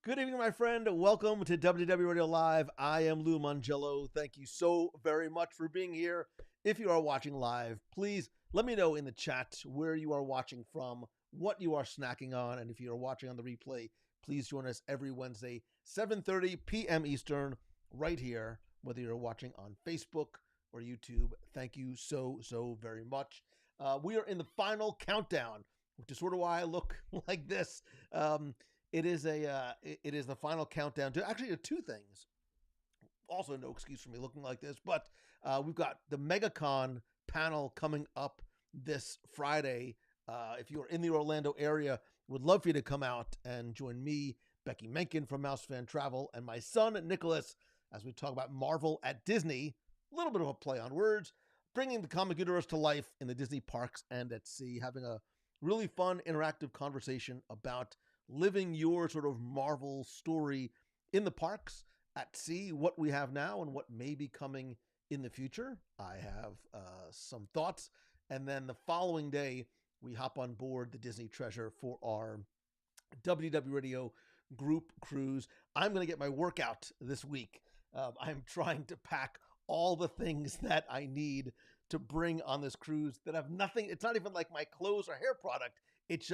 Good evening, my friend. Welcome to WDW Radio Live. I am Lou Mangello. Thank you so very much for being here. If you are watching live, please let me know in the chat where you are watching from, what you are snacking on, and if you are watching on the replay, please join us every Wednesday, 7:30 p.m. Eastern, right here, whether you're watching on Facebook or YouTube. Thank you so very much. We are in the final countdown, which is sort of why I look like this. It is the final countdown to actually two things. Also, no excuse for me looking like this, but we've got the MegaCon panel coming up this Friday. If you are in the Orlando area, would love for you to come out and join me, Becky Menken from Mouse Fan Travel, and my son Nicholas as we talk about Marvel at Disney. A little bit of a play on words, bringing the comic universe to life in the Disney parks and at sea, having a really fun, interactive conversation about living your sort of Marvel story in the parks, at sea, what we have now and what may be coming in the future. I have some thoughts. And then the following day, we hop on board the Disney Treasure for our WDW Radio group cruise. I'm going to get my workout this week. I'm trying to pack all the things that I need to bring on this cruise that have nothing. It's not even like my clothes or hair product. It's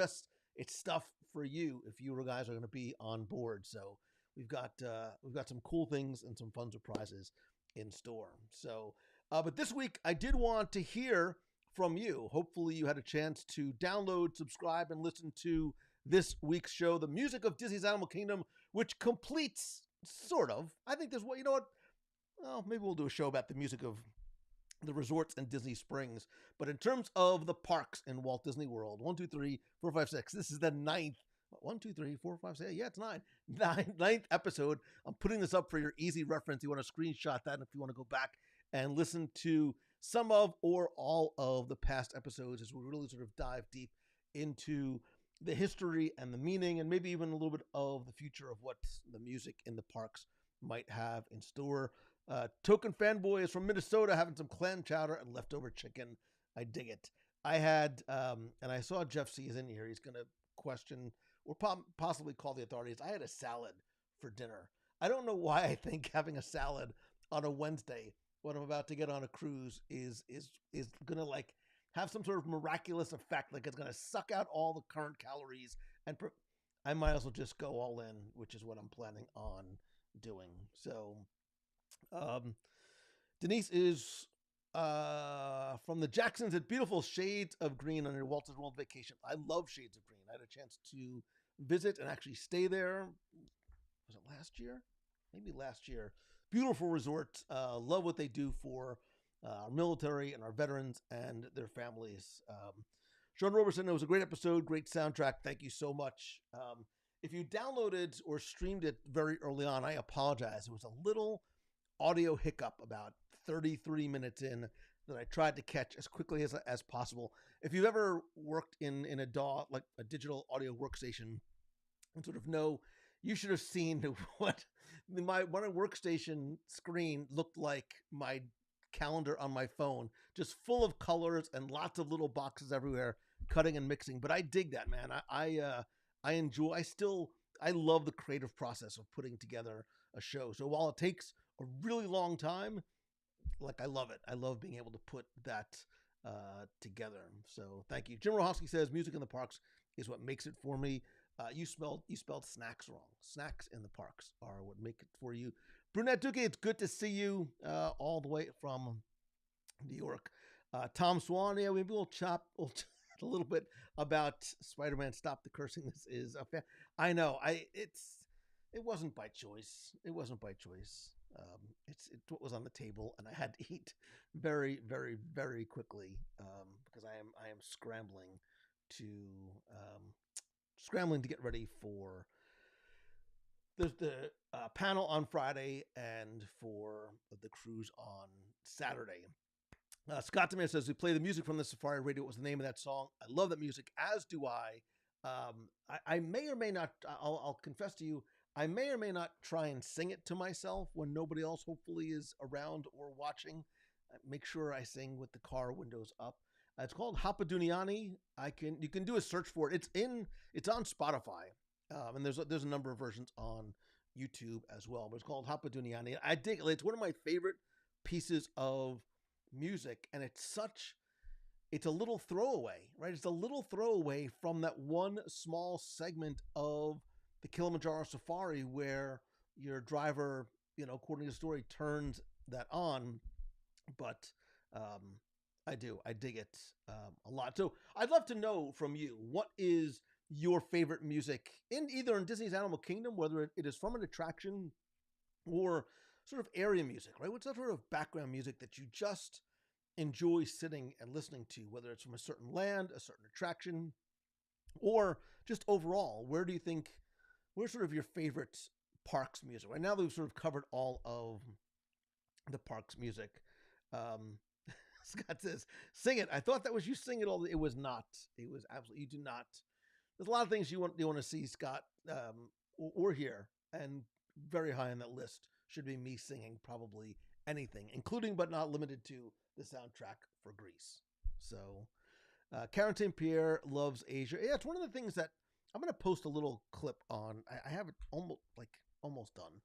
stuff for you if you guys are going to be on board. So we've got some cool things and some fun surprises in store. So, but this week I did want to hear from you. Hopefully you had a chance to download, subscribe, and listen to this week's show, The Music of Disney's Animal Kingdom, which completes sort of. I think there's what, you know what? Well, maybe we'll do a show about the music of the resorts and Disney Springs. But in terms of the parks in Walt Disney World, 1, 2, 3, 4, 5, 6. This is the ninth. 1, 2, 3, 4, 5, 6. Yeah, it's ninth episode. I'm putting this up for your easy reference. You want to screenshot that if you want to go back and listen to some of or all of the past episodes as we really sort of dive deep into the history and the meaning and maybe even a little bit of the future of what the music in the parks might have in store. Token Fanboy is from Minnesota having some clam chowder and leftover chicken. I dig it. I had, and I saw Jeff C is in here. He's going to question or possibly call the authorities. I had a salad for dinner. I don't know why I think having a salad on a Wednesday when I'm about to get on a cruise is going to like have some sort of miraculous effect. Like it's going to suck out all the current calories and I might as well just go all in, which is what I'm planning on doing. So, Denise is from the Jacksons at beautiful Shades of Green on your Walt Disney World vacation. I love Shades of Green. I had a chance to visit and actually stay there. Was it last year? Maybe last year. Beautiful resort. Love what they do for our military and our veterans and their families. Sean Roberson, it was a great episode, great soundtrack. Thank you so much. If you downloaded or streamed it very early on, I apologize. It was a little audio hiccup about 33 minutes in that I tried to catch as quickly as possible. If you've ever worked in a DAW, like a digital audio workstation, and sort of know, you should have seen what my workstation screen looked like my calendar on my phone, just full of colors and lots of little boxes everywhere, cutting and mixing. But I dig that, man. I love the creative process of putting together a show. So while it takes a really long time, like I love it. I love being able to put that together. So thank you. Jim Rohowski says music in the parks is what makes it for me. You spelled snacks wrong. Snacks in the parks are what make it for you. Brunette Duque, it's good to see you all the way from New York. Tom Swan, yeah, maybe we'll chat a little bit about Spider-Man. Stop the cursing. This is a I know. It wasn't by choice. It wasn't by choice. It's what was on the table, and I had to eat very, very, very quickly because I am scrambling to get ready for the panel on Friday and for the cruise on Saturday. Scott Demir says, we play the music from the Safari Radio. What was the name of that song? I love that music, as do I. I may or may not, I'll confess to you, I may or may not try and sing it to myself when nobody else hopefully is around or watching. Make sure I sing with the car windows up. It's called Hapaduniani. You can do a search for it. It's on Spotify. And there's a number of versions on YouTube as well. But it's called Hapa Duniani. I dig it. It's one of my favorite pieces of music, and it's a little throwaway, right? It's a little throwaway from that one small segment of the Kilimanjaro Safari where your driver, according to the story, turns that on. But I dig it a lot. So I'd love to know from you, what is your favorite music in Disney's Animal Kingdom, whether it is from an attraction or sort of area music, right? What's that sort of background music that you just enjoy sitting and listening to, whether it's from a certain land, a certain attraction, or just overall? Where's sort of your favorite parks music? Right now, we've sort of covered all of the parks music. Scott says, "Sing it." I thought that was you sing it all. It was not. It was absolutely, you do not. There's a lot of things you want to see, Scott, or hear, and very high on that list should be me singing probably anything, including but not limited to the soundtrack for Grease. So, Karen St. Pierre loves Asia. Yeah, it's one of the things that I'm going to post a little clip on. I have it almost done,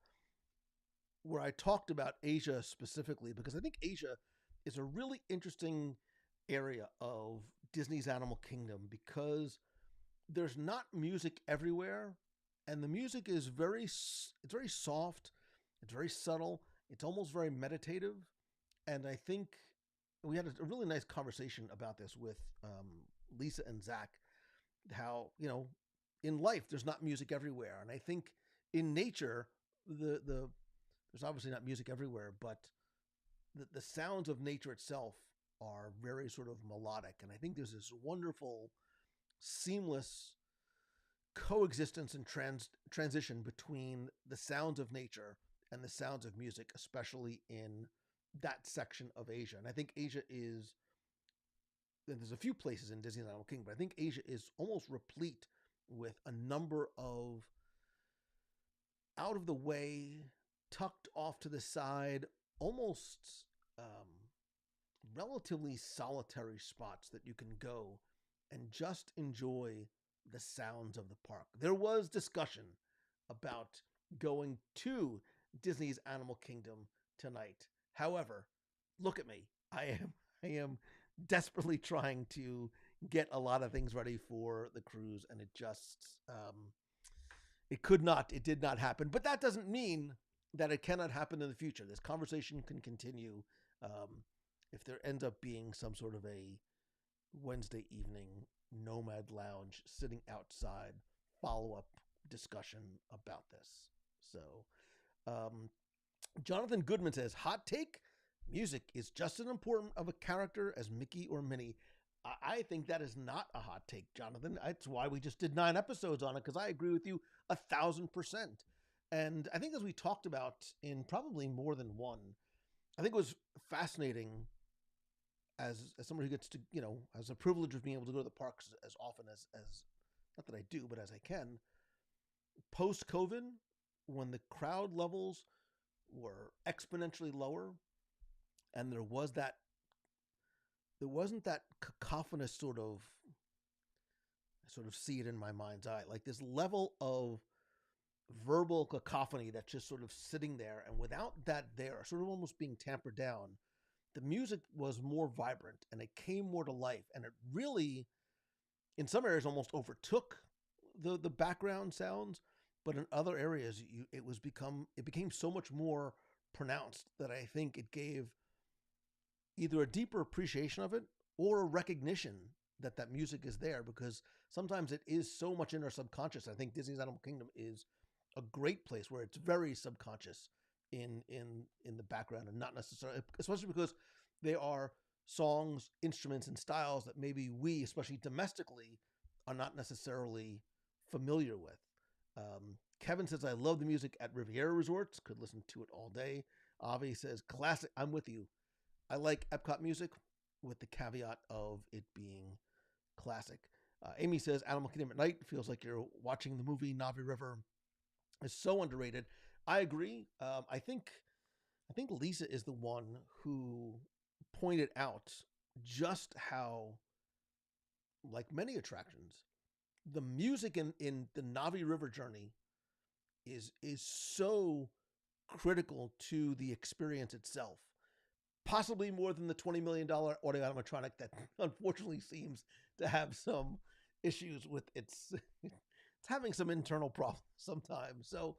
where I talked about Asia specifically, because I think Asia is a really interesting area of Disney's Animal Kingdom, because there's not music everywhere, and the music is very soft, it's very subtle, it's almost very meditative. And I think we had a really nice conversation about this with Lisa and Zach, how in life there's not music everywhere, and I think in nature there's obviously not music everywhere, but the sounds of nature itself are very sort of melodic, and I think there's this wonderful seamless coexistence and transition between the sounds of nature and the sounds of music, especially in that section of Asia. And I think Asia is, there's a few places in Disneyland Animal Kingdom, but I think Asia is almost replete with a number of out of the way, tucked off to the side, almost relatively solitary spots that you can go and just enjoy the sounds of the park. There was discussion about going to Disney's Animal Kingdom tonight. However, look at me. I am desperately trying to get a lot of things ready for the cruise, and it just it did not happen. But that doesn't mean that it cannot happen in the future. This conversation can continue if there ends up being some sort of a Wednesday evening nomad lounge sitting outside follow-up discussion about this. So Jonathan Goodman says, hot take, music is just as important of a character as Mickey or Minnie. I think that is not a hot take, Jonathan. That's why we just did 9 episodes on it, because I agree with you 1,000%. And I think, as we talked about in probably more than one, I think it was fascinating as someone who gets to, has the privilege of being able to go to the parks as often as not that I do, but as I can, post-COVID, when the crowd levels were exponentially lower, and there wasn't that cacophonous sort of see it in my mind's eye, like this level of verbal cacophony that's just sort of sitting there, and without that there, sort of almost being tampered down, the music was more vibrant and it came more to life, and it really, in some areas, almost overtook the background sounds, but in other areas it became so much more pronounced that I think it gave either a deeper appreciation of it or a recognition that music is there, because sometimes it is so much in our subconscious. I think Disney's Animal Kingdom is a great place where it's very subconscious in the background, and not necessarily, especially because they are songs, instruments, and styles that maybe we, especially domestically, are not necessarily familiar with. Kevin says, I love the music at Riviera Resorts. Could listen to it all day. Avi says, classic. I'm with you. I like Epcot music with the caveat of it being classic. Amy says, Animal Kingdom at night feels like you're watching the movie. Navi River is so underrated. I agree. I think Lisa is the one who pointed out just how, like many attractions, the music in the Navi River journey is so critical to the experience itself, possibly more than the $20 million audio animatronic that unfortunately seems to have some issues with its it's having some internal problems sometimes. So,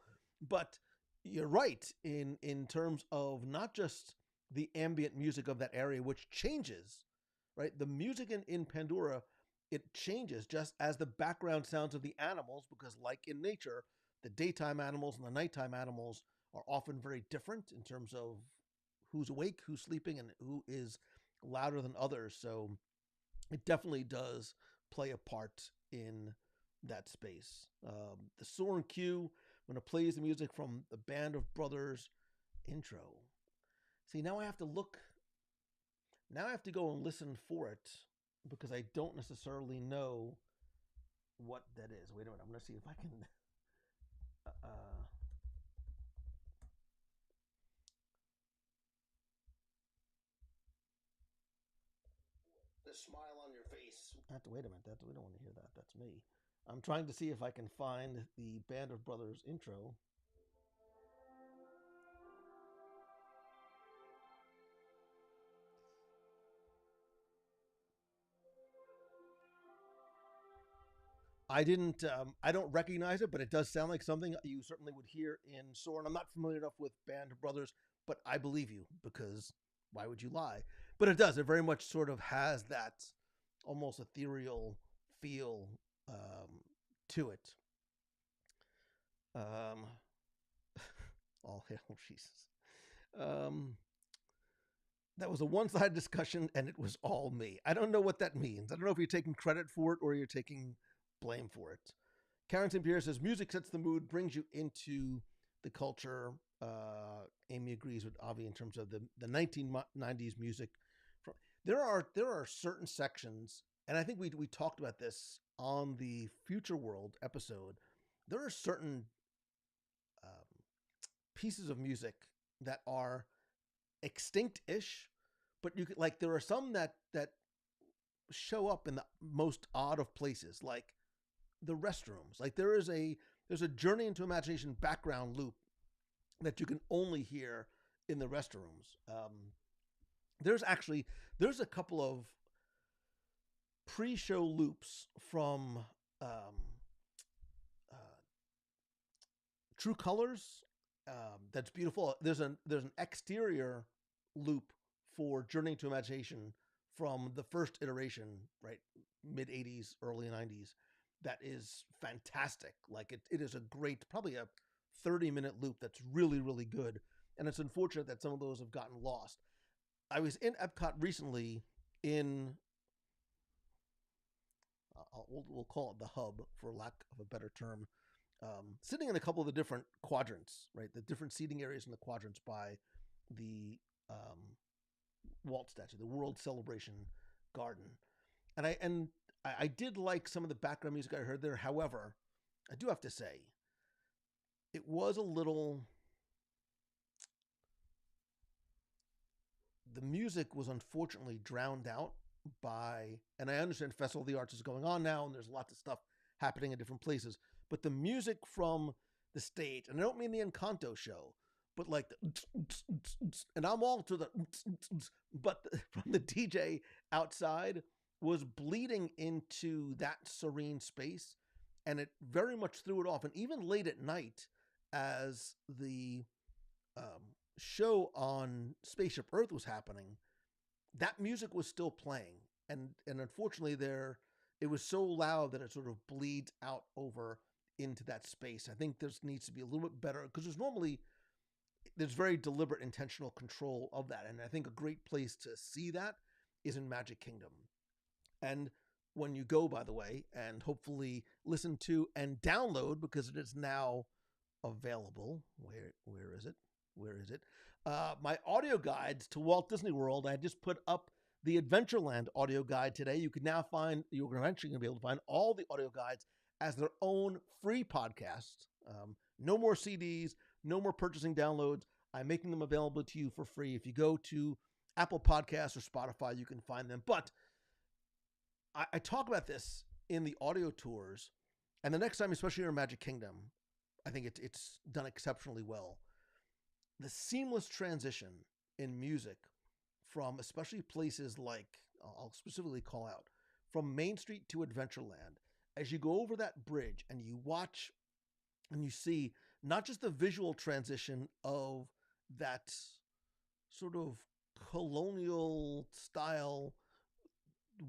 but you're right in terms of not just the ambient music of that area, which changes, right? The music in Pandora, it changes just as the background sounds of the animals, because like in nature, the daytime animals and the nighttime animals are often very different in terms of who's awake, who's sleeping, and who is louder than others. So it definitely does play a part in that space. The Soarin' cue, when it plays the music from the Band of Brothers intro. See, now I have to look. Now I have to go and listen for it because I don't necessarily know what that is. Wait a minute. I'm going to see if I can. The smile on your face. I have to wait a minute. We don't want to hear that. That's me. I'm trying to see if I can find the Band of Brothers intro. I don't recognize it, but it does sound like something you certainly would hear in Soarin'. I'm not familiar enough with Band of Brothers, but I believe you, because why would you lie? But it does. It very much sort of has that almost ethereal feel to it. All hail Jesus. That was a one-sided discussion, and it was all me. I don't know what that means. I don't know if you're taking credit for it or you're taking blame for it. Karen St. Pierre says, music sets the mood, brings you into the culture. Amy agrees with Avi in terms of the 1990s music. There are certain sections, and I think we talked about this on the Future World episode. There are certain pieces of music that are extinct-ish, but you could, like, there are some that show up in the most odd of places, like the restrooms. Like there's a Journey into Imagination background loop that you can only hear in the restrooms. There's a couple of pre-show loops from True Colors. That's beautiful. There's an exterior loop for Journey to Imagination from the first iteration, right, mid 80s, early 90s. That is fantastic. Like it is a great, probably a 30-minute loop that's really, really good. And it's unfortunate that some of those have gotten lost. I was in Epcot recently in, we'll call it the hub for lack of a better term, sitting in a couple of the different quadrants, right? The different seating areas in the quadrants by the Walt statue, the World Celebration Garden. And I did like some of the background music I heard there. However, I do have to say, it was a little... The music was unfortunately drowned out by... And I understand Festival of the Arts is going on now, and there's lots of stuff happening in different places. But the music from the stage, and I don't mean the Encanto show, but like and I'm all to the... But from the DJ outside was bleeding into that serene space, and it very much threw it off. And even late at night, as the show on Spaceship Earth was happening, that music was still playing, and unfortunately it was so loud that it sort of bleeds out over into that space. I think there needs to be a little bit better, because there's very deliberate intentional control of that, and I think a great place to see that is in Magic Kingdom. And when you go, by the way, and hopefully listen to and download, because it is now available. Where is it? My audio guides to Walt Disney World. I just put up the Adventureland audio guide today. You're eventually going to be able to find all the audio guides as their own free podcast. No more CDs, no more purchasing downloads. I'm making them available to you for free. If you go to Apple Podcasts or Spotify, you can find them. But I talk about this in the audio tours. And the next time, especially in Magic Kingdom, I think it's done exceptionally well. The seamless transition in music from especially places like, I'll specifically call out, from Main Street to Adventureland, as you go over that bridge and you watch and you see not just the visual transition of that sort of colonial style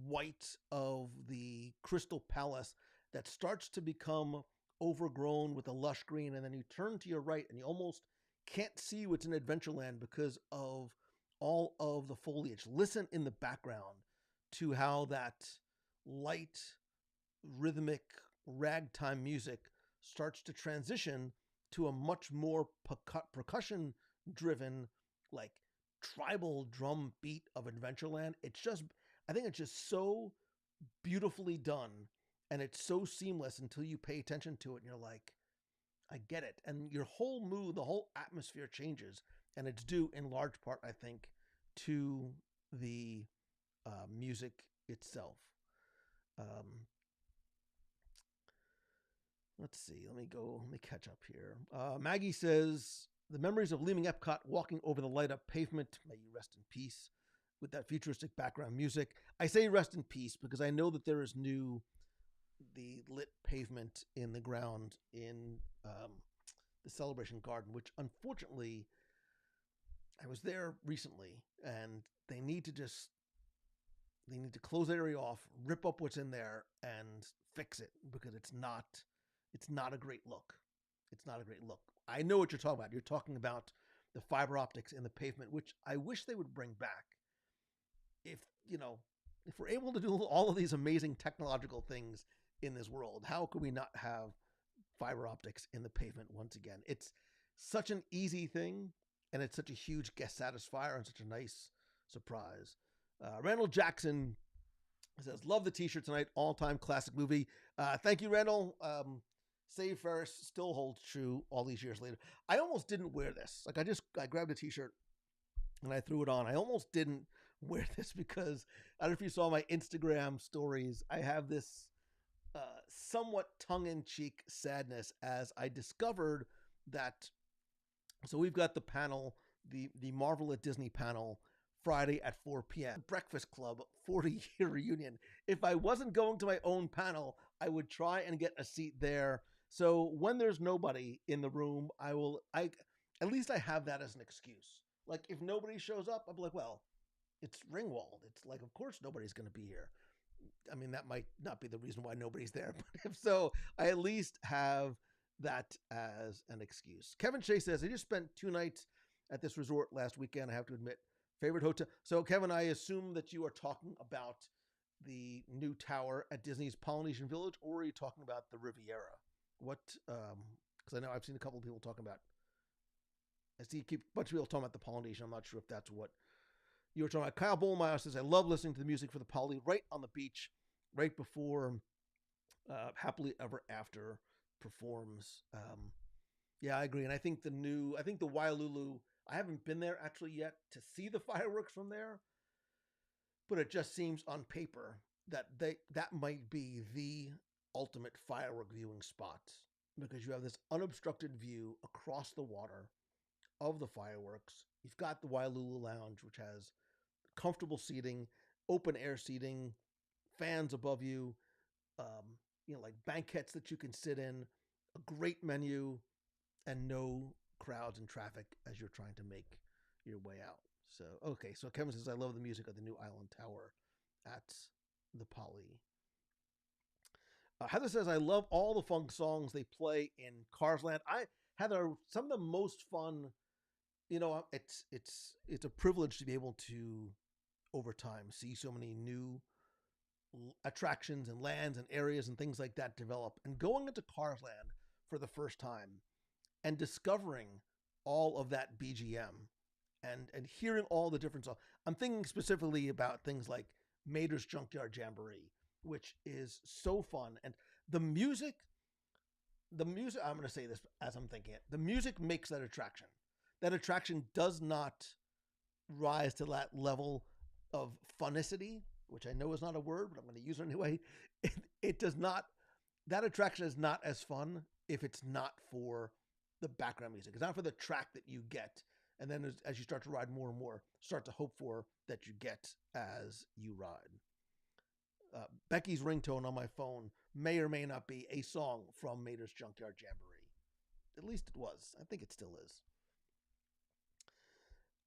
white of the Crystal Palace that starts to become overgrown with a lush green, and then you turn to your right and you almost can't see what's in Adventureland because of all of the foliage. Listen in the background to how that light, rhythmic ragtime music starts to transition to a much more percussion driven, like tribal drum beat of Adventureland. I think it's just so beautifully done, and it's so seamless until you pay attention to it and you're like, I get it. And your whole mood, the whole atmosphere changes, and it's due in large part, I think, to the music itself. Let's see. Let me catch up here. Maggie says, the memories of leaving Epcot, walking over the light up pavement, may you rest in peace, with that futuristic background music. I say rest in peace because I know that there is the lit pavement in the ground in the Celebration Garden, which unfortunately, I was there recently, and they need to close the area off, rip up what's in there, and fix it because it's not a great look. It's not a great look. I know what you're talking about. You're talking about the fiber optics in the pavement, which I wish they would bring back. If we're able to do all of these amazing technological things in this world, how could we not have fiber optics in the pavement once again? It's such an easy thing, and it's such a huge guest satisfier and such a nice surprise. Randall Jackson says, love the t-shirt tonight, all-time classic movie. Thank you, Randall. Save Ferris still holds true all these years later. I almost didn't wear this. Like, I grabbed a t-shirt and I threw it on. I almost didn't wear this because I don't know if you saw my Instagram stories. I have this somewhat tongue-in-cheek sadness as I discovered that. So we've got the panel, the Marvel at Disney panel, Friday at 4 p.m. Breakfast Club 40-year reunion. If I wasn't going to my own panel, I would try and get a seat there. So when there's nobody in the room, at least I have that as an excuse. Like, if nobody shows up, I'm like, well, it's Ringwald. It's like, of course nobody's going to be here. I mean, that might not be the reason why nobody's there, but if so, I at least have that as an excuse. Kevin Shea says, I just spent 2 nights at this resort last weekend. I have to admit, favorite hotel. So Kevin, I assume that you are talking about the new tower at Disney's Polynesian Village, or are you talking about the Riviera? What, because I know I've seen a couple of people talking about, I see a bunch of people talking about the Polynesian. I'm not sure if that's what you were talking about. Kyle Bohlmeyer says, I love listening to the music for the Poly right on the beach, right before Happily Ever After performs. Yeah, I agree. And I think the Wailulu, I haven't been there actually yet to see the fireworks from there, but it just seems on paper that that might be the ultimate firework viewing spot, because you have this unobstructed view across the water of the fireworks. You've got the Wailulu Lounge, which has comfortable seating, open air seating, fans above you, like banquettes that you can sit in, a great menu, and no crowds and traffic as you're trying to make your way out. So, okay. So Kevin says, I love the music of the new Island Tower at the Poly. Heather says, I love all the funk songs they play in Cars Land. Heather, some of the most fun, it's a privilege to be able to, over time, see so many new attractions and lands and areas and things like that develop. And going into Cars Land for the first time and discovering all of that BGM and hearing all the different songs. I'm thinking specifically about things like Mater's Junkyard Jamboree, which is so fun. And the music, I'm going to say this as I'm thinking it, the music makes that attraction. That attraction does not rise to that level of funicity, which I know is not a word, but I'm going to use it anyway. It does not that attraction is not as fun if it's not for the background music. It's not for the track that you get. And then as you start to ride more and more, start to hope for that you get as you ride. Becky's ringtone on my phone may or may not be a song from Mater's Junkyard Jamboree. At least it was. I think it still is.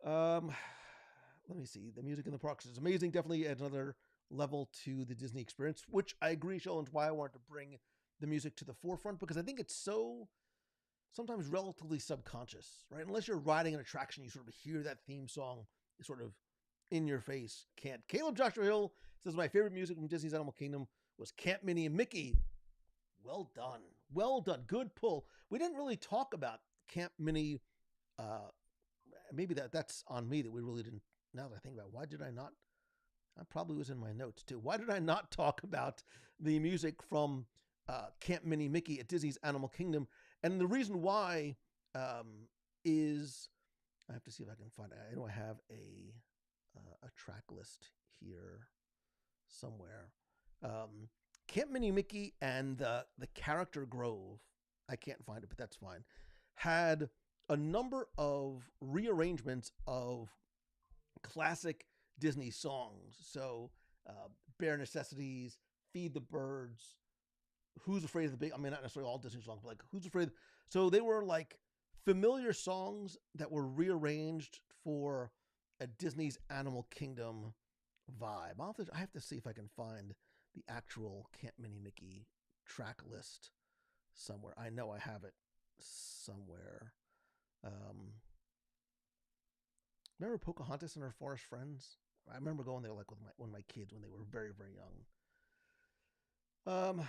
Let me see. The music in the parks is amazing. Definitely adds another level to the Disney experience, which I agree, Sheldon, is why I wanted to bring the music to the forefront, because I think it's so sometimes relatively subconscious, right? Unless you're riding an attraction, you sort of hear that theme song sort of in your face. Can't. Caleb Joshua Hill says my favorite music from Disney's Animal Kingdom was Camp Minnie and Mickey. Well done. Well done. Good pull. We didn't really talk about Camp Minnie. Maybe that's on me that we really didn't. Now that I think about it, why did I not? I probably was in my notes too. Why did I not talk about the music from Camp Minnie Mickey at Disney's Animal Kingdom? And the reason why is I have to see if I can find it. I know I have a track list here somewhere. Camp Minnie Mickey and the Character Grove, I can't find it, but that's fine, had a number of rearrangements of classic Disney songs. So Bare Necessities, Feed the Birds, Who's Afraid of the Big, I mean, not necessarily all Disney songs, but like Who's Afraid. So they were like familiar songs that were rearranged for a Disney's Animal Kingdom vibe. I have to see if I can find the actual Camp Minnie Mickey track list somewhere. I know I have it somewhere. Remember Pocahontas and her forest friends? I remember going there like with one of my kids when they were very, very young.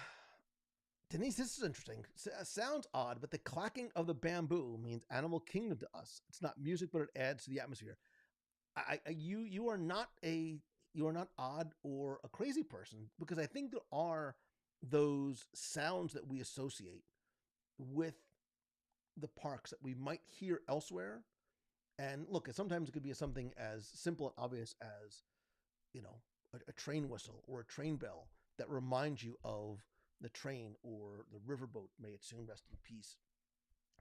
Denise, this is interesting. Sounds odd, but the clacking of the bamboo means Animal Kingdom to us. It's not music, but it adds to the atmosphere. You are not odd or a crazy person, because I think there are those sounds that we associate with the parks that we might hear elsewhere. And look, sometimes it could be something as simple and obvious as, a train whistle or a train bell that reminds you of the train or the riverboat, may it soon rest in peace,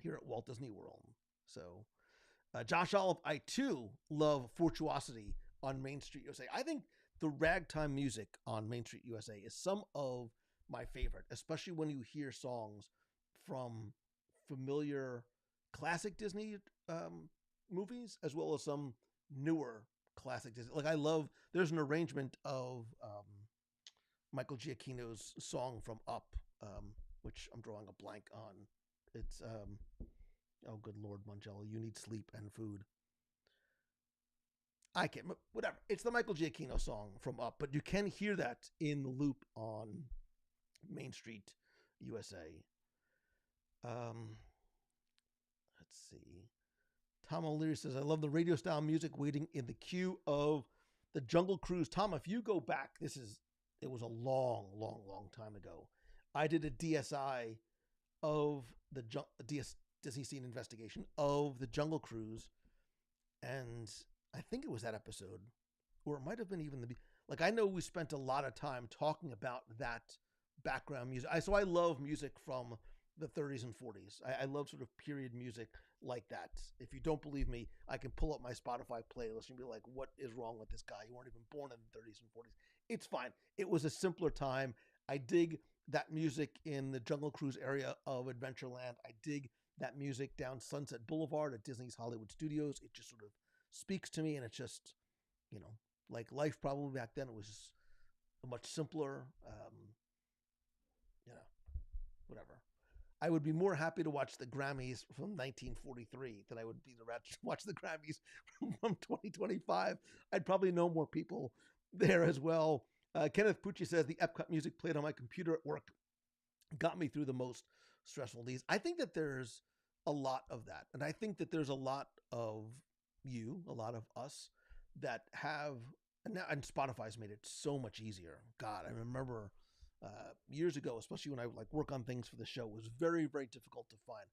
here at Walt Disney World. So, Josh Olive, I too love Fortuosity on Main Street USA. I think the ragtime music on Main Street USA is some of my favorite, especially when you hear songs from familiar classic Disney movies, as well as some newer classic Disney. Like there's an arrangement of Michael Giacchino's song from Up, which I'm drawing a blank on. It's, oh good Lord, Mangello, you need sleep and food. I can't, whatever. It's the Michael Giacchino song from Up, but you can hear that in the loop on Main Street USA. Let's see. Tom O'Leary says, I love the radio style music waiting in the queue of the Jungle Cruise. Tom, if you go back, it was a long, long, long time ago. I did a DSI of the Disney Scene Investigation of the Jungle Cruise, and I think it was that episode, or it might have been even I know we spent a lot of time talking about that background music. So I love music from the 30s and 40s. I love sort of period music like that. If you don't believe me, I can pull up my Spotify playlist and be like, what is wrong with this guy? You weren't even born in the 30s and 40s. It's fine. It was a simpler time. I dig that music in the Jungle Cruise area of Adventureland. I dig that music down Sunset Boulevard at Disney's Hollywood Studios. It just sort of speaks to me, and it's just, like life probably back then. It was a much simpler, whatever. I would be more happy to watch the Grammys from 1943 than I would be to watch the Grammys from 2025. I'd probably know more people there as well. Kenneth Pucci says, the Epcot music played on my computer at work got me through the most stressful days. I think that there's a lot of that. And I think that there's a lot of a lot of us that have, and Spotify's made it so much easier. God, I remember years ago, especially when I would work on things for the show, it was very, very difficult to find.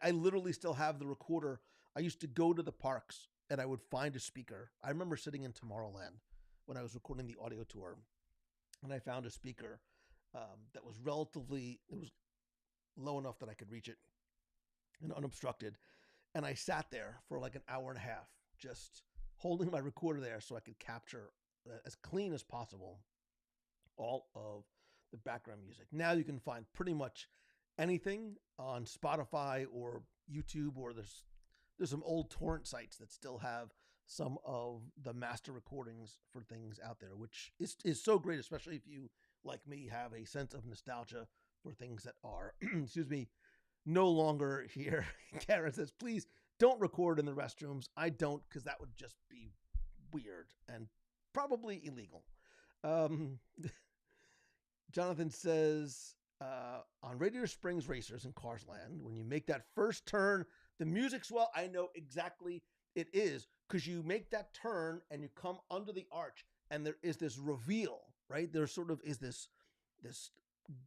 I literally still have the recorder. I used to go to the parks and I would find a speaker. I remember sitting in Tomorrowland when I was recording the audio tour, and I found a speaker that was relatively, it was low enough that I could reach it and unobstructed. And I sat there for like an hour and a half, just holding my recorder there so I could capture as clean as possible all of the background music. Now you can find pretty much anything on Spotify or YouTube, or there's some old torrent sites that still have some of the master recordings for things out there, which is so great, especially if you, like me, have a sense of nostalgia for things that are, excuse me, no longer here. Karen says, please don't record in the restrooms. I don't, because that would just be weird and probably illegal. Jonathan says, on Radiator Springs Racers in Cars Land, when you make that first turn, the music's, well, I know exactly it is, because you make that turn and you come under the arch and there is this reveal, right? There sort of is this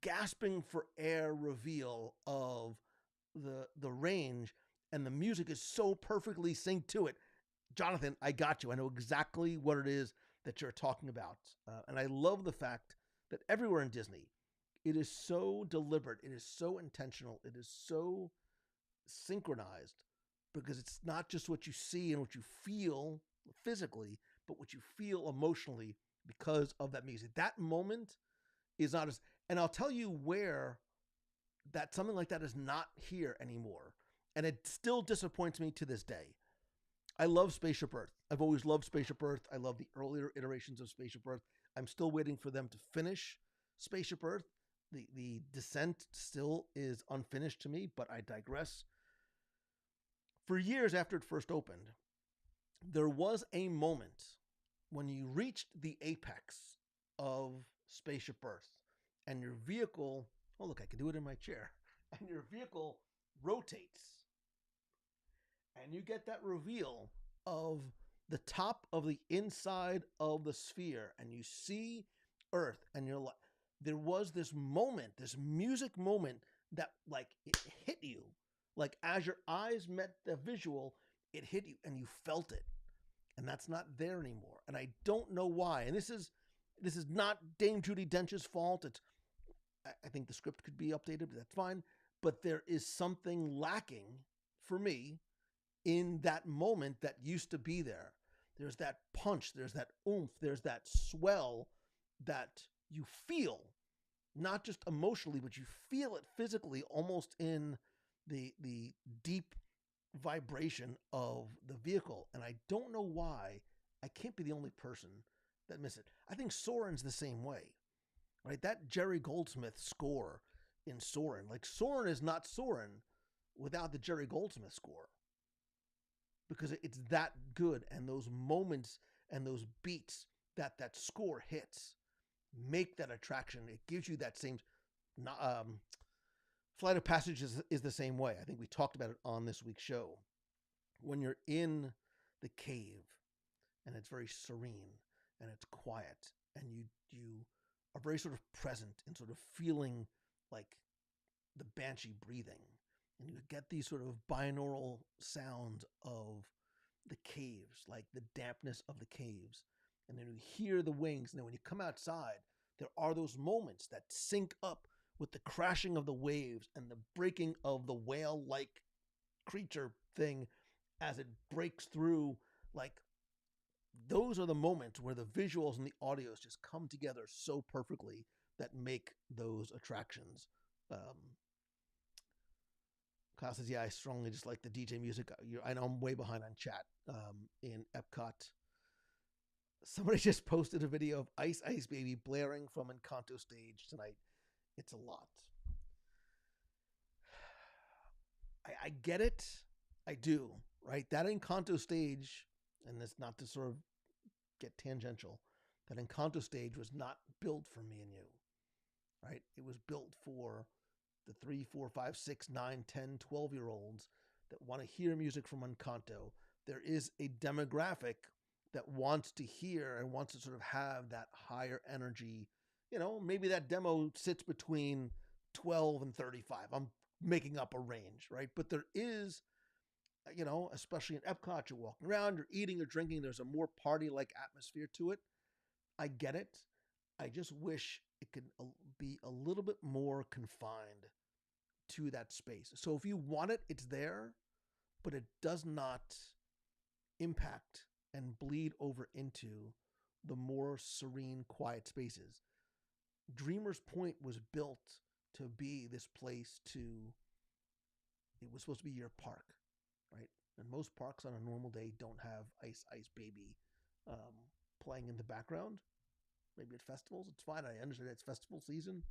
gasping for air reveal of the range, and the music is so perfectly synced to it. Jonathan, I got you. I know exactly what it is that you're talking about. And I love the fact that everywhere in Disney, it is so deliberate, it is so intentional, it is so synchronized, because it's not just what you see and what you feel physically, but what you feel emotionally because of that music. That moment is not as, and I'll tell you where that something like that is not here anymore. And it still disappoints me to this day. I love Spaceship Earth. I've always loved Spaceship Earth. I love the earlier iterations of Spaceship Earth. I'm still waiting for them to finish Spaceship Earth. The descent still is unfinished to me, but I digress. For years after it first opened, there was a moment when you reached the apex of Spaceship Earth and your vehicle, oh look, I can do it in my chair, and your vehicle rotates and you get that reveal of the top of the inside of the sphere and you see Earth, and you're like, there was this moment, this music moment that like it hit you. Like as your eyes met the visual, it hit you and you felt it. And that's not there anymore. And I don't know why. And this is not Dame Judi Dench's fault. It's, I think the script could be updated, but that's fine. But there is something lacking for me in that moment that used to be there. There's that punch, there's that oomph, there's that swell that you feel, not just emotionally, but you feel it physically, almost in the deep vibration of the vehicle. And I don't know why. I can't be the only person that miss it. I think Soarin's the same way, right? That Jerry Goldsmith score in Soarin', like Soarin' is not Soarin' without the Jerry Goldsmith score, because it's that good. And those moments and those beats that score hits make that attraction. It gives you that same, Flight of Passage is the same way. I think we talked about it on this week's show. When you're in the cave and it's very serene and it's quiet and you are very sort of present and sort of feeling like the banshee breathing, and you get these sort of binaural sounds of the caves, like the dampness of the caves, and then you hear the wings, and then when you come outside, there are those moments that sync up with the crashing of the waves and the breaking of the whale-like creature thing as it breaks through. Like, those are the moments where the visuals and the audios just come together so perfectly that make those attractions. Kyle says, yeah, I strongly dislike the DJ music. I know I'm way behind on chat in Epcot. Somebody just posted a video of Ice Ice Baby blaring from Encanto stage tonight. It's a lot. I get it. I do, right? That Encanto stage, and this not to sort of get tangential, that Encanto stage was not built for me and you, right? It was built for the 3, 4, 5, 6, 9, 10, 12-year-olds that want to hear music from Encanto. There is a demographic that wants to hear and wants to sort of have that higher energy. You know, maybe that demo sits between 12 and 35. I'm making up a range, right? But there is, you know, especially in Epcot, you're walking around, you're eating or drinking, there's a more party-like atmosphere to it. I get it. I just wish it can be a little bit more confined to that space. So if you want it, it's there, but it does not impact and bleed over into the more serene, quiet spaces. Dreamer's Point was built to be this place to, it was supposed to be your park, right? And most parks on a normal day don't have Ice Ice Baby playing in the background. Maybe at festivals, it's fine. I understand it's festival season.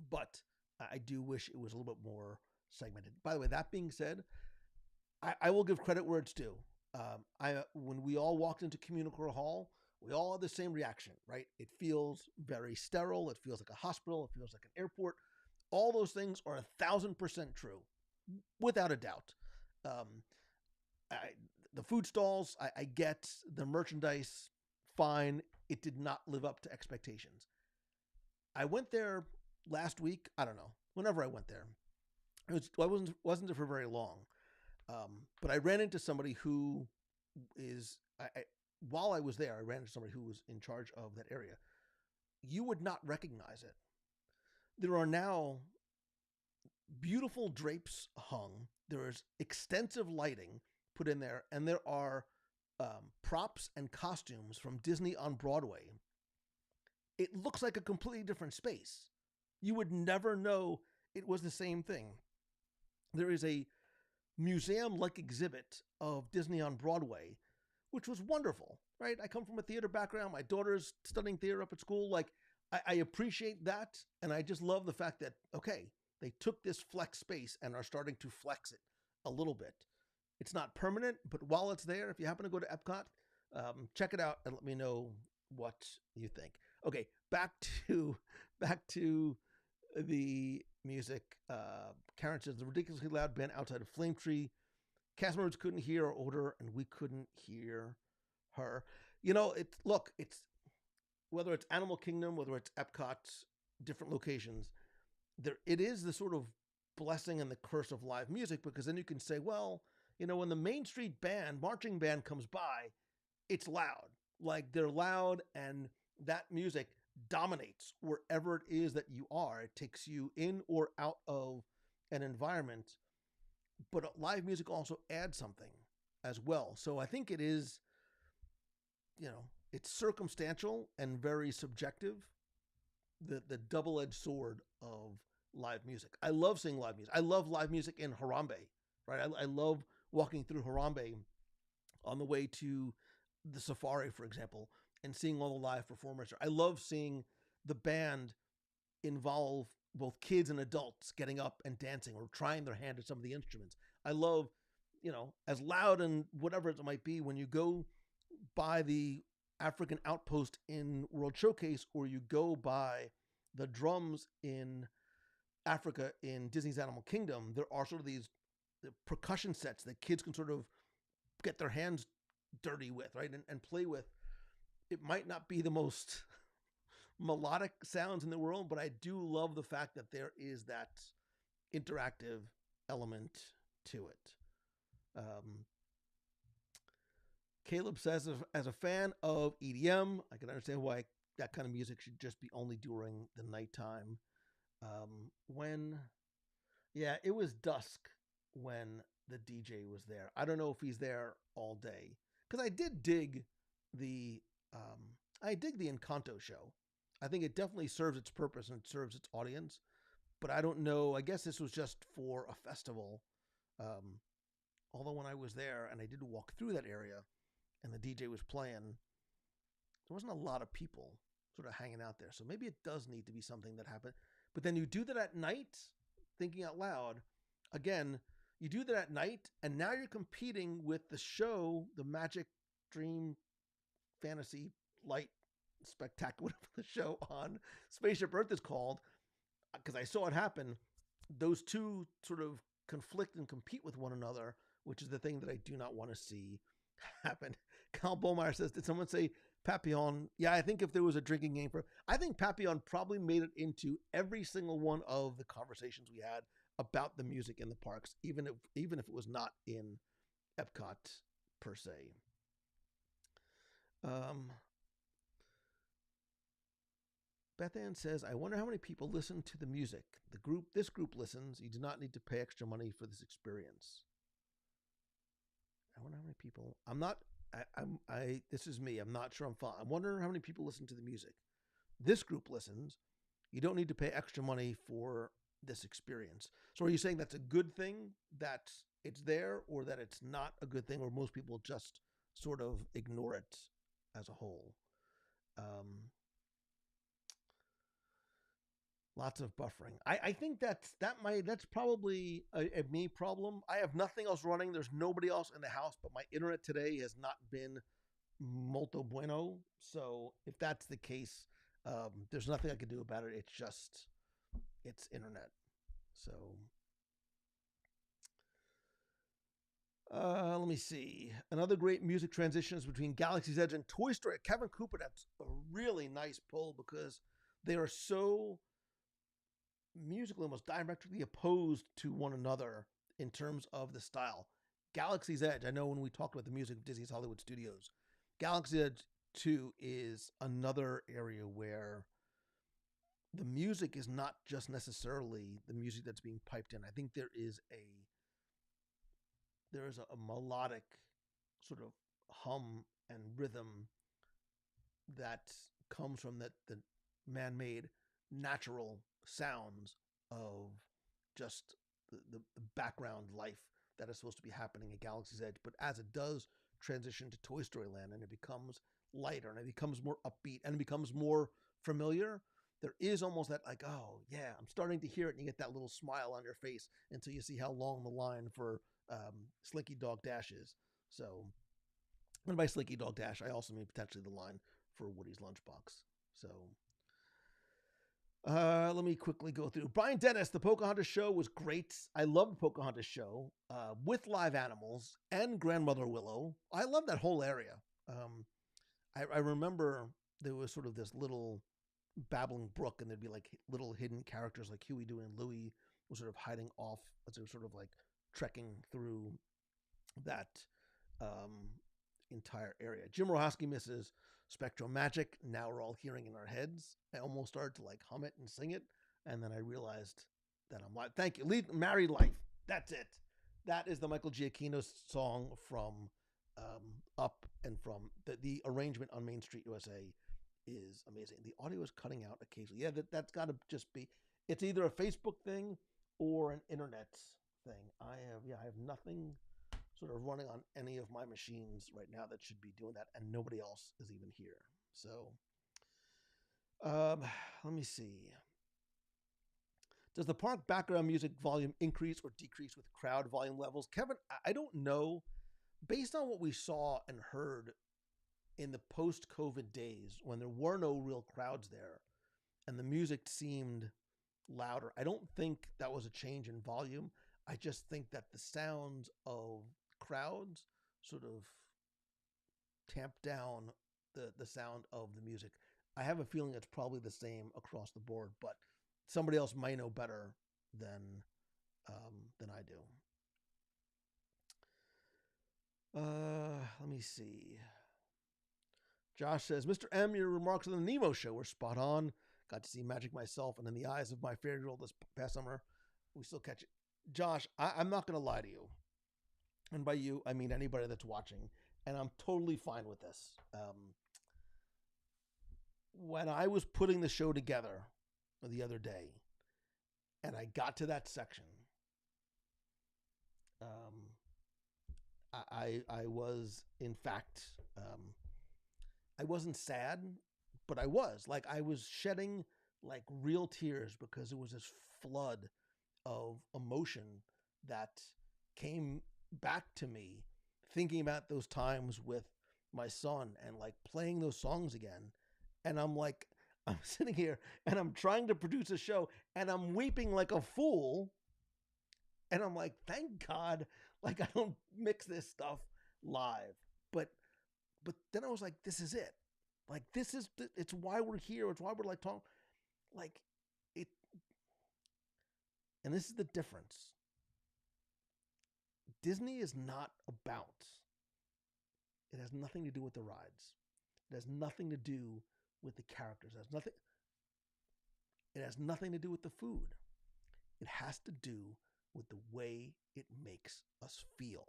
But I do wish it was a little bit more segmented. By the way, that being said, I will give credit where it's due. When we all walked into Communicore Hall, we all had the same reaction, right? It feels very sterile. It feels like a hospital. It feels like an airport. All those things are 1,000% true, without a doubt. The food stalls, I get. The merchandise, fine. It did not live up to expectations. I went there last week. I don't know. Whenever I went there, I wasn't there for very long. But I ran into somebody who is, while I was there, I ran into somebody who was in charge of that area. You would not recognize it. There are now beautiful drapes hung. There is extensive lighting put in there, and there are props and costumes from Disney on Broadway. It looks like a completely different space. You would never know it was the same thing. There is a museum-like exhibit of Disney on Broadway, which was wonderful, right? I come from a theater background. My daughter's studying theater up at school. Like, I appreciate that, and I just love the fact that, okay, they took this flex space and are starting to flex it a little bit. It's not permanent, but while it's there, if you happen to go to Epcot, check it out and let me know what you think. Okay, back to the music. Karen says the ridiculously loud band outside of Flame Tree. Cast members couldn't hear our order, and we couldn't hear her. You know, it's whether it's Animal Kingdom, whether it's Epcot, different locations. It is the sort of blessing and the curse of live music, because then you can say, well, you know, when the Main Street band, marching band comes by, it's loud. Like, they're loud, and that music dominates wherever it is that you are. It takes you in or out of an environment, but live music also adds something as well. So I think it is, you know, it's circumstantial and very subjective, the double-edged sword of live music. I love seeing live music. I love live music in Harambe, right? I love walking through Harambe on the way to the safari, for example, and seeing all the live performers. I love seeing the band involve both kids and adults getting up and dancing or trying their hand at some of the instruments. I love, you know, as loud and whatever it might be, when you go by the African Outpost in World Showcase, or you go by the drums in Africa in Disney's Animal Kingdom, there are sort of these percussion sets that kids can sort of get their hands dirty with, right? And play with. It might not be the most melodic sounds in the world, but I do love the fact that there is that interactive element to it. Caleb says, as a fan of EDM, I can understand why that kind of music should just be only during the nighttime. It was dusk when the DJ was there. I don't know if he's there all day, because I did dig the Encanto show. I think it definitely serves its purpose and it serves its audience, but I don't know. I guess this was just for a festival. Although when I was there and I did walk through that area and the DJ was playing, there wasn't a lot of people sort of hanging out there. So maybe it does need to be something that happened. But then you do that at night, thinking out loud. Again, you do that at night, and now you're competing with the show, the Magic Dream Fantasy Light Spectacular, whatever the show on Spaceship Earth is called, because I saw it happen. Those two sort of conflict and compete with one another, which is the thing that I do not want to see happen. Kyle Bollmeyer says, did someone say Papillon? Yeah, I think if there was a drinking game I think Papillon probably made it into every single one of the conversations we had about the music in the parks, even if it was not in Epcot per se. Beth Ann says, I wonder how many people listen to the music. This group listens. You do not need to pay extra money for this experience. I wonder how many people. I'm not. This is me. I'm not sure I'm fine. I'm wondering how many people listen to the music. This group listens. You don't need to pay extra money for this experience. So are you saying that's a good thing that it's there, or that it's not a good thing, or most people just sort of ignore it as a whole? Lots of buffering. I think that's probably a me problem. I have nothing else running. There's nobody else in the house, but my internet today has not been molto bueno. So if that's the case, there's nothing I can do about it. It's internet. So let me see. Another great music transition is between Galaxy's Edge and Toy Story. Kevin Cooper, that's a really nice pull because they are so musically almost diametrically opposed to one another in terms of the style. Galaxy's Edge, I know when we talked about the music of Disney's Hollywood Studios, Galaxy's Edge 2 is another area where the music is not just necessarily the music that's being piped in. I think there is a melodic sort of hum and rhythm that comes from the man-made natural sounds of just the background life that is supposed to be happening at Galaxy's Edge. But as it does transition to Toy Story Land and it becomes lighter and it becomes more upbeat and it becomes more familiar, there is almost that like, oh yeah, I'm starting to hear it, and you get that little smile on your face until you see how long the line for Slinky Dog Dash is. So, and by Slinky Dog Dash, I also mean potentially the line for Woody's Lunchbox. So, let me quickly go through. Brian Dennis, the Pocahontas show was great. I loved the Pocahontas show with live animals and Grandmother Willow. I love that whole area. I remember there was sort of this little babbling brook, and there'd be like little hidden characters like Huey, Dewey, and Louie were sort of hiding off as they were sort of like trekking through that entire area. Jim Rohowski misses Spectral Magic. Now we're all hearing in our heads. I almost started to like hum it and sing it, and then I realized that I'm like, thank you. Married Life. That's it. That is the Michael Giacchino song from Up, and from the arrangement on Main Street USA is amazing. The audio is cutting out occasionally. Yeah, that's got to just be. It's either a Facebook thing or an internet thing. I have nothing sort of running on any of my machines right now that should be doing that, and nobody else is even here. So, let me see. Does the park background music volume increase or decrease with crowd volume levels? Kevin, I don't know. Based on what we saw and heard in the post-COVID days when there were no real crowds there and the music seemed louder, I don't think that was a change in volume. I just think that the sounds of crowds sort of tamped down the sound of the music. I have a feeling it's probably the same across the board, but somebody else might know better than I do. Let me see. Josh says, Mr. M, your remarks on the Nemo show were spot on. Got to see magic myself, and in the eyes of my 4-year-old this past summer, we still catch it. Josh, I'm not going to lie to you. And by you, I mean anybody that's watching. And I'm totally fine with this. When I was putting the show together the other day, and I got to that section, I was, in fact, I wasn't sad, but I was. Like, I was shedding, like, real tears because it was this flood of emotion that came back to me thinking about those times with my son and, like, playing those songs again. And I'm like, I'm sitting here and I'm trying to produce a show and I'm weeping like a fool. And I'm like, thank God, like, I don't mix this stuff live. But then I was like, this is it. Like, it's why we're here. It's why we're like talking, like it. And this is the difference. Disney is not about, it has nothing to do with the rides. It has nothing to do with the characters. It has nothing. It has nothing to do with the food. It has to do with the way it makes us feel.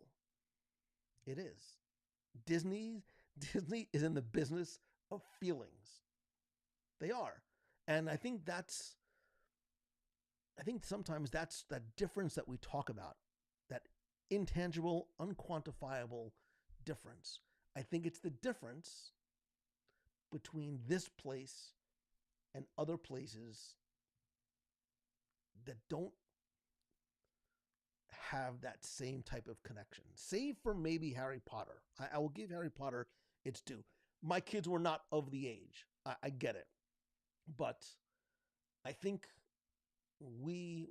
It is. Disney is in the business of feelings. They are. And I think sometimes that's that difference that we talk about, that intangible, unquantifiable difference. I think it's the difference between this place and other places that don't have that same type of connection, save for maybe Harry Potter. I will give Harry Potter its due. My kids were not of the age. I get it. But I think we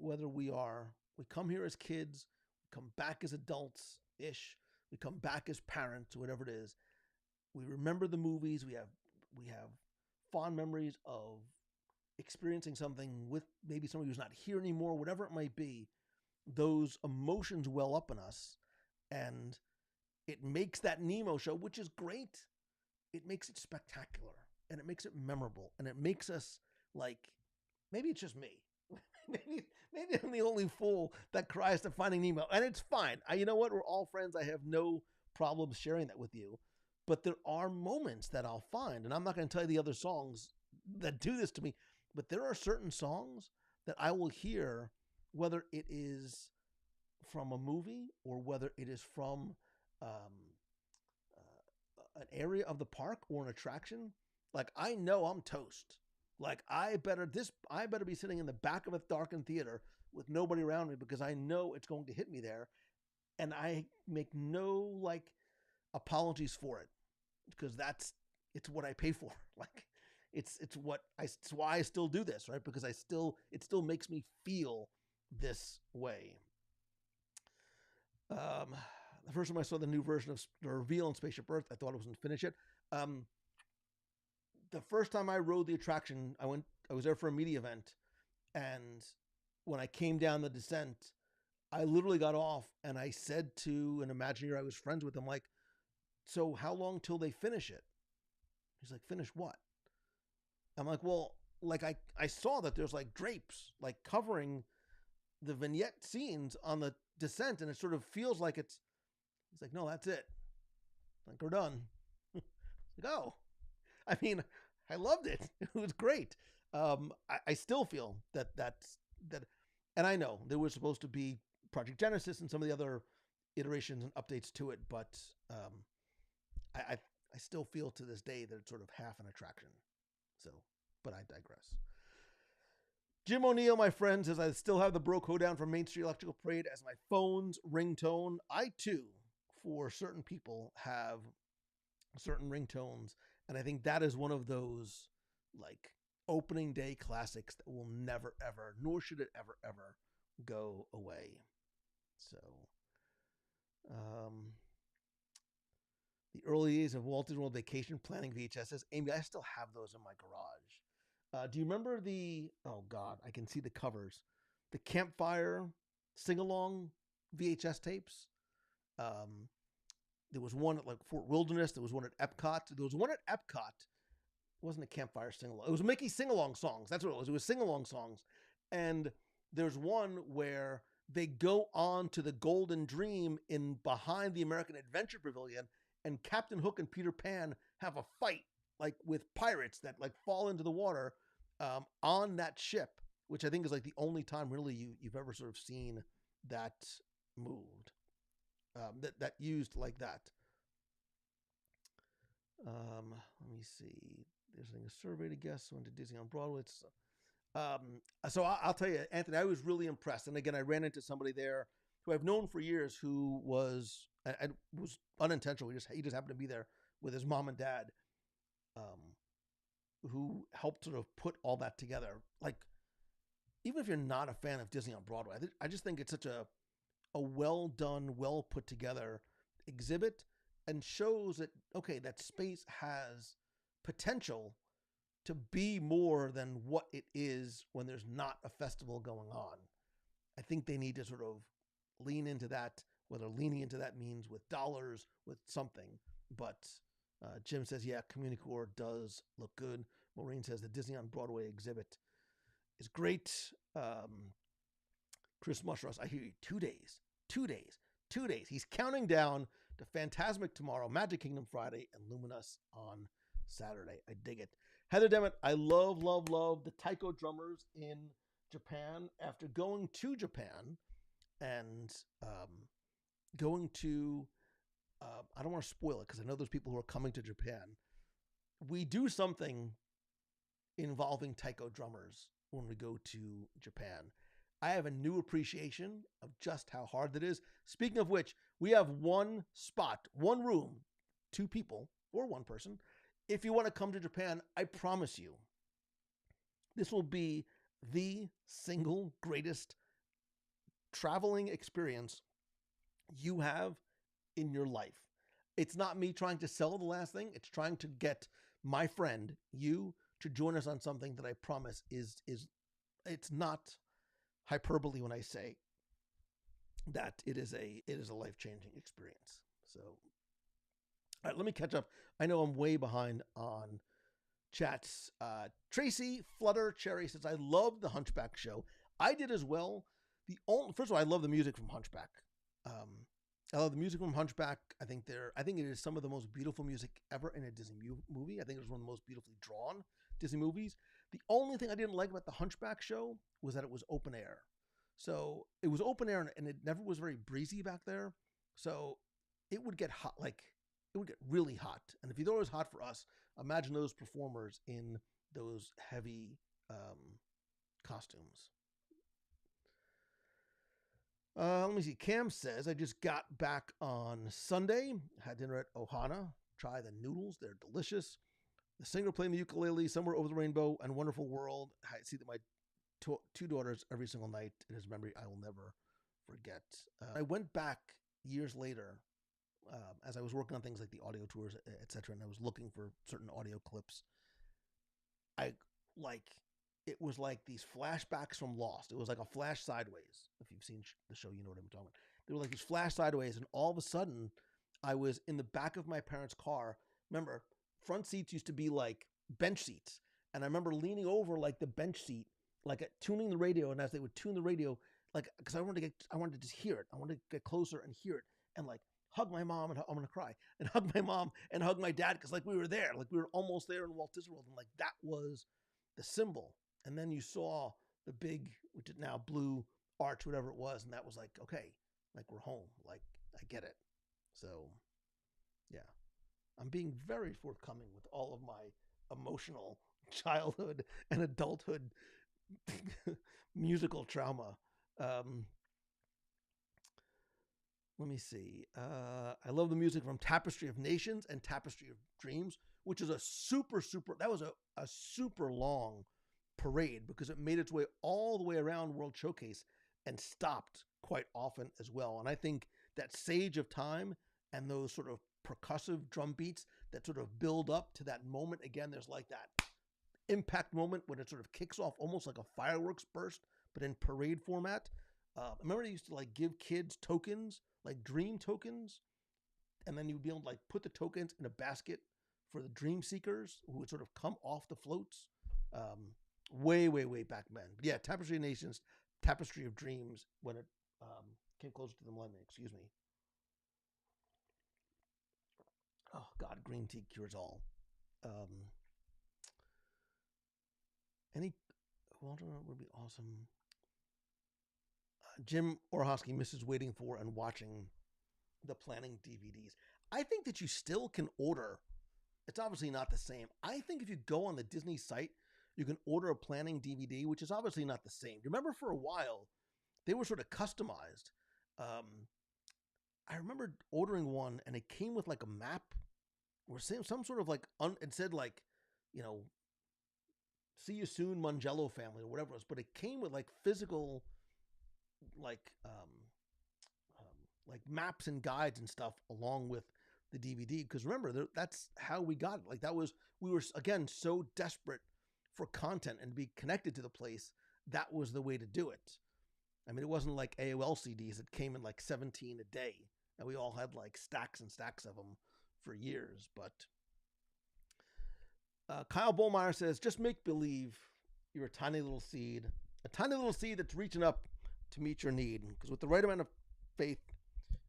come here as kids, we come back as adults-ish, we come back as parents, whatever it is. We remember the movies. We have fond memories of experiencing something with maybe somebody who's not here anymore, whatever it might be. Those emotions well up in us, and it makes that Nemo show, which is great, it makes it spectacular, and it makes it memorable, and it makes us like, maybe it's just me. maybe I'm the only fool that cries to Finding Nemo, and it's fine. You know what? We're all friends. I have no problem sharing that with you. But there are moments that I'll find, and I'm not going to tell you the other songs that do this to me, but there are certain songs that I will hear, whether it is from a movie or whether it is from an area of the park or an attraction. Like, I know I'm toast. Like, I better be sitting in the back of a darkened theater with nobody around me, because I know it's going to hit me there, and I make no apologies for it, because it's what I pay for. Like, it's why I still do this, right? Because it still makes me feel this way. The first time I saw the new version of the reveal in Spaceship Earth, I thought it wasn't finished yet. The first time I rode the attraction, I was there for a media event, and when I came down the descent, I literally got off and I said to an Imagineer I was friends with, I'm like, so how long till they finish it? He's like, finish what? I'm like, well, like I saw that there's like drapes like covering the vignette scenes on the descent, and it sort of feels like it's. He's like, no, that's it. Like, we're done. Like, oh, I mean, I loved it. It was great. I still feel that, and I know there was supposed to be Project Genesis and some of the other iterations and updates to it, but I still feel to this day that it's sort of half an attraction. So, but I digress. Jim O'Neill, my friend, says, I still have the Broke Hoedown from Main Street Electrical Parade as my phone's ringtone. I, too, for certain people, have certain ringtones, and I think that is one of those, like, opening day classics that will never, ever, nor should it ever, ever go away. So, the early days of Walt Disney World Vacation Planning VHSs. Amy, I still have those in my garage. Do you remember oh God, I can see the covers, the Campfire sing-along VHS tapes? There was one at like Fort Wilderness. There was one at Epcot. There was one at Epcot. It wasn't a Campfire sing-along. It was Mickey sing-along songs. That's what it was. It was sing-along songs. And there's one where they go on to the Golden Dream in behind the American Adventure Pavilion, and Captain Hook and Peter Pan have a fight like with pirates that like fall into the water on that ship, which I think is like the only time really you've ever sort of seen that moved, that used like that. Let me see. There's a survey to guess. Went to Disney on Broadway. So I'll tell you, Anthony, I was really impressed. And again, I ran into somebody there who I've known for years, who was unintentional. He just happened to be there with his mom and dad, who helped sort of put all that together. Like, even if you're not a fan of Disney on Broadway, I just think it's such a well done, well put together exhibit, and shows that, okay, that space has potential to be more than what it is when there's not a festival going on. I think they need to sort of lean into that, whether leaning into that means with dollars, with something. But Jim says, yeah, Communicore does look good. Maureen says the Disney on Broadway exhibit is great. Chris Mushross, I hear you. 2 days, 2 days, 2 days. He's counting down to Phantasmic tomorrow, Magic Kingdom Friday, and Luminous on Saturday. I dig it. Heather Demet, I love, love, love the taiko drummers in Japan. After going to Japan and going to, I don't want to spoil it because I know there's people who are coming to Japan. We do something involving taiko drummers when we go to Japan. I have a new appreciation of just how hard that is. Speaking of which, we have one spot, one room, 2 people or 1 person. If you want to come to Japan, I promise you, this will be the single greatest traveling experience you have in your life. It's not me trying to sell the last thing. It's trying to get my friend, you, to join us on something that I promise is it's not hyperbole when I say that it is a life-changing experience. So, all right, let me catch up. I know I'm way behind on chats. Tracy Flutter Cherry says, I love the Hunchback show. I did as well. First of all, I love the music from Hunchback. I love the music from Hunchback. I think it is some of the most beautiful music ever in a Disney movie. I think it was one of the most beautifully drawn Disney movies. The only thing I didn't like about the Hunchback show was that it was open air. So it was open air and it never was very breezy back there. So it would get hot, it would get really hot. And if you thought it was hot for us, imagine those performers in those heavy costumes. Let me see. Cam says, I just got back on Sunday, had dinner at Ohana, try the noodles. They're delicious. The singer playing the ukulele, Somewhere Over the Rainbow, and Wonderful World. I see that my 2 daughters every single night. It is a memory I will never forget. I went back years later as I was working on things like the audio tours, etc., and I was looking for certain audio clips. It was like these flashbacks from Lost. It was like a flash sideways. If you've seen the show, you know what I'm talking about. They were like these flash sideways, and all of a sudden, I was in the back of my parents' car. Remember, front seats used to be like bench seats, and I remember leaning over like the bench seat, like tuning the radio, and as they would tune the radio, like because I wanted to just hear it. I wanted to get closer and hear it, and like hug my mom, and I'm gonna cry, and hug my mom, and hug my dad, because like we were there, like we were almost there in Walt Disney World, and like that was the symbol. And then you saw the big, which is now blue arch, whatever it was, and that was like, okay, like we're home, like I get it. So, yeah, I'm being very forthcoming with all of my emotional childhood and adulthood musical trauma. Let me see. I love the music from Tapestry of Nations and Tapestry of Dreams, which is a super, that was a super long parade because it made its way all the way around World Showcase and stopped quite often as well. And I think that Sage of Time and those sort of percussive drum beats that sort of build up to that moment, again, there's like that impact moment when it sort of kicks off almost like a fireworks burst, but in parade format. Remember they used to like give kids tokens, like dream tokens, and then you'd be able to like put the tokens in a basket for the dream seekers who would sort of come off the floats. Way back then. But yeah, Tapestry of Nations, Tapestry of Dreams, when it came closer to the millennium, excuse me. Oh God, green tea cures all. Walter would be awesome. Jim Orhosky misses waiting for and watching the planning DVDs. I think that you still can order. It's obviously not the same. I think if you go on the Disney site, you can order a planning DVD, which is obviously not the same. Remember for a while, they were sort of customized. I remember ordering one and it came with like a map or some sort of like, it said like, you know, see you soon, Mangello family or whatever it was, but it came with like physical, like maps and guides and stuff along with the DVD. Because remember, that's how we got it. Like we were again, so desperate for content and to be connected to the place. That was the way to do it. I mean, it wasn't like AOL CDs that came in like 17 a day and we all had like stacks and stacks of them for years. But Kyle Bollmeyer says, just make believe you're a tiny little seed that's reaching up to meet your need. Because with the right amount of faith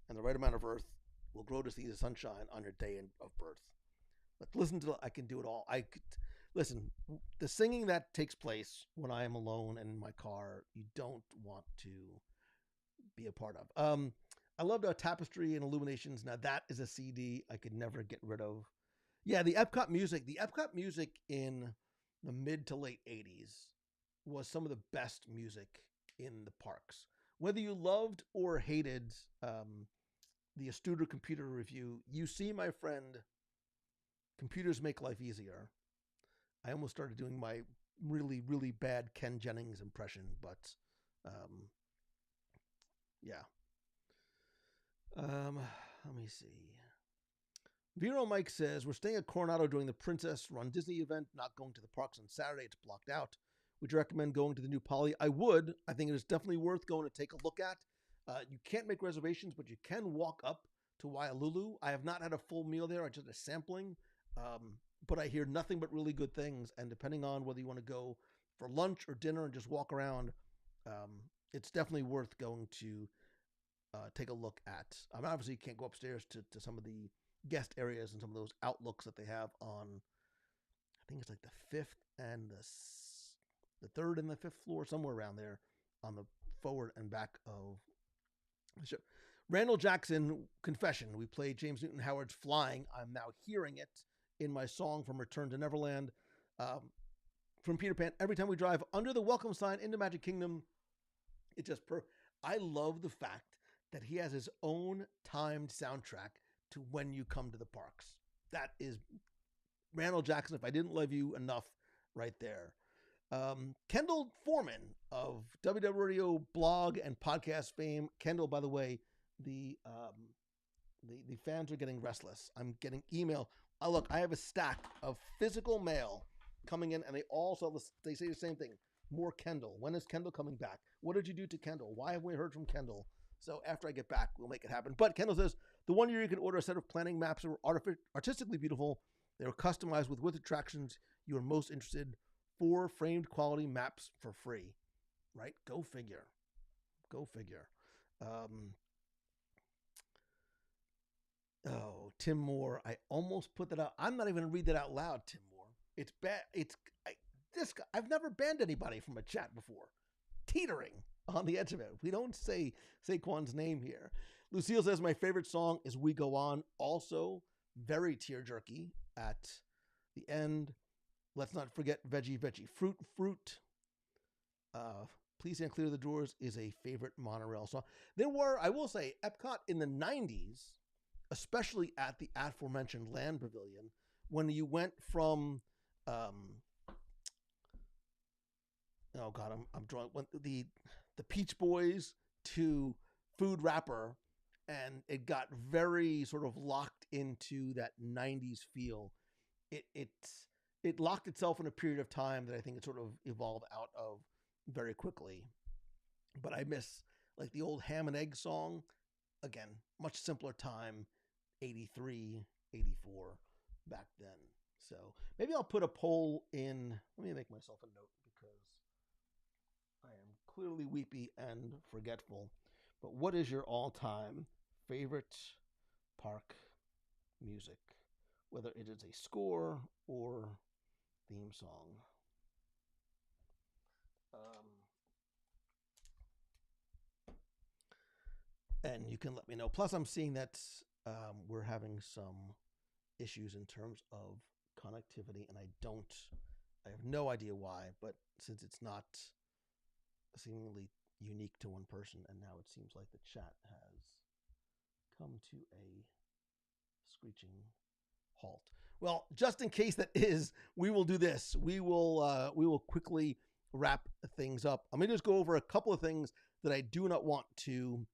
and the right amount of earth, will grow to see the sunshine on your day of birth. But listen to I Can Do It All. Listen, the singing that takes place when I am alone and in my car, you don't want to be a part of. I loved Tapestry and Illuminations. Now that is a CD I could never get rid of. Yeah, the Epcot music in the mid to late 80s was some of the best music in the parks. Whether you loved or hated the Astuter Computer Review, you see, my friend, computers make life easier. I almost started doing my really, really bad Ken Jennings impression, but yeah. Let me see. Vero Mike says, we're staying at Coronado during the Princess Run Disney event, not going to the parks on Saturday. It's blocked out. Would you recommend going to the new Poly? I would. I think it is definitely worth going to take a look at. You can't make reservations, but you can walk up to Waialulu. I have not had a full meal there. I just had a sampling. But I hear nothing but really good things. And depending on whether you want to go for lunch or dinner and just walk around, it's definitely worth going to take a look at. Obviously, you can't go upstairs to some of the guest areas and some of those outlooks that they have on, I think it's like the 5th and the 3rd and the 5th floor, somewhere around there on the forward and back of the ship. Randall Jackson, confession. We played James Newton Howard's Flying. I'm now hearing it in my song from Return to Neverland. From Peter Pan, every time we drive under the welcome sign into Magic Kingdom, it just I love the fact that he has his own timed soundtrack to when you come to the parks. That is Randall Jackson, if I didn't love you enough, right there. Kendall Foreman of WDW Radio blog and podcast fame. Kendall, by the way, the fans are getting restless. I'm getting email. Look, I have a stack of physical mail coming in, and they say the same thing. More Kendall. When is Kendall coming back? What did you do to Kendall? Why haven't we heard from Kendall? So after I get back, we'll make it happen. But Kendall says, the one year you can order a set of planning maps that were artistically beautiful. They were customized with attractions you are most interested. 4 framed quality maps for free. Right? Go figure. Go figure. Tim Moore. I almost put that out. I'm not even going to read that out loud, Tim Moore. It's bad. I've never banned anybody from a chat before. Teetering on the edge of it. We don't say Saquon's name here. Lucille says, my favorite song is We Go On. Also, very tear-jerky at the end. Let's not forget Veggie Veggie. Fruit. Please Stand Clear of the Doors is a favorite monorail song. There were, I will say, Epcot in the 90s, especially at the aforementioned Land Pavilion, when you went from I'm drawing the Peach Boys to Food Wrapper, and it got very sort of locked into that 90s feel. It locked itself in a period of time that I think it sort of evolved out of very quickly. But I miss like the old Ham and Egg song. Again, much simpler time, 83, 84 back then. So maybe I'll put a poll in. Let me make myself a note because I am clearly weepy and forgetful. But what is your all-time favorite park music? Whether it is a score or theme song. And you can let me know. Plus, I'm seeing that we're having some issues in terms of connectivity, and I have no idea why, but since it's not seemingly unique to one person, and now it seems like the chat has come to a screeching halt. Well, just in case that is, we will do this. We will quickly wrap things up. I'm going to just go over a couple of things that I do not want to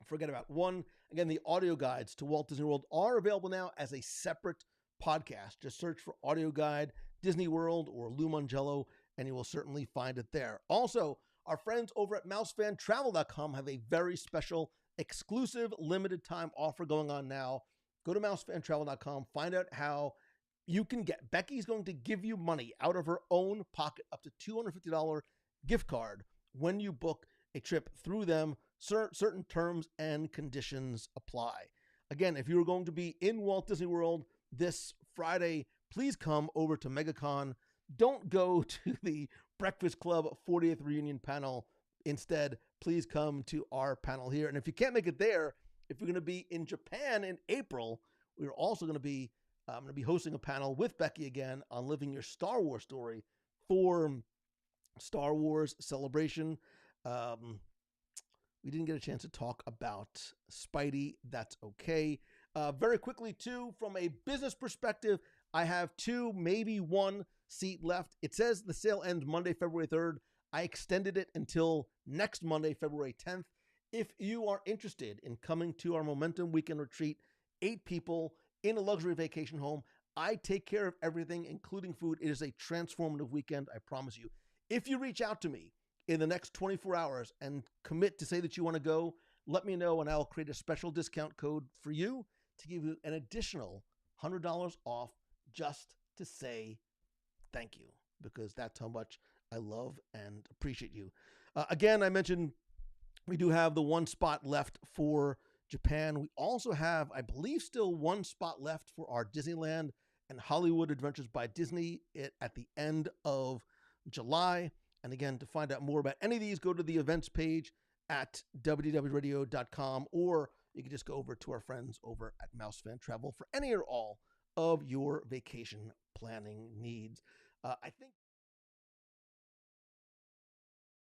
forget about. One, again, the audio guides to Walt Disney World are available now as a separate podcast. Just search for Audio Guide Disney World or Lou Mongello, and you will certainly find it there. Also, our friends over at mousefantravel.com have a very special, exclusive, limited time offer going on now. Go to mousefantravel.com, find out how Becky's going to give you money out of her own pocket, up to $250 gift card when you book a trip through them. Certain terms and conditions apply. Again, if you're going to be in Walt Disney World this Friday, please come over to MegaCon. Don't go to the Breakfast Club 40th Reunion panel. Instead, please come to our panel here. And if you can't make it there, if you're going to be in Japan in April, we're also going to be hosting a panel with Becky again on living your Star Wars story for Star Wars Celebration. We didn't get a chance to talk about Spidey. That's okay. Very quickly, too, from a business perspective, I have 2, maybe 1 seat left. It says the sale ends Monday, February 3rd. I extended it until next Monday, February 10th. If you are interested in coming to our Momentum Weekend Retreat, 8 people in a luxury vacation home, I take care of everything, including food. It is a transformative weekend, I promise you. If you reach out to me in the next 24 hours and commit to say that you want to go, let me know and I'll create a special discount code for you to give you an additional $100 off just to say thank you, because that's how much I love and appreciate you. Again, I mentioned we do have the 1 spot left for Japan. We also have, I believe, still 1 spot left for our Disneyland and Hollywood Adventures by Disney at the end of July. And again, to find out more about any of these, go to the events page at WDWRadio.com, or you can just go over to our friends over at Mouse Fan Travel for any or all of your vacation planning needs. I think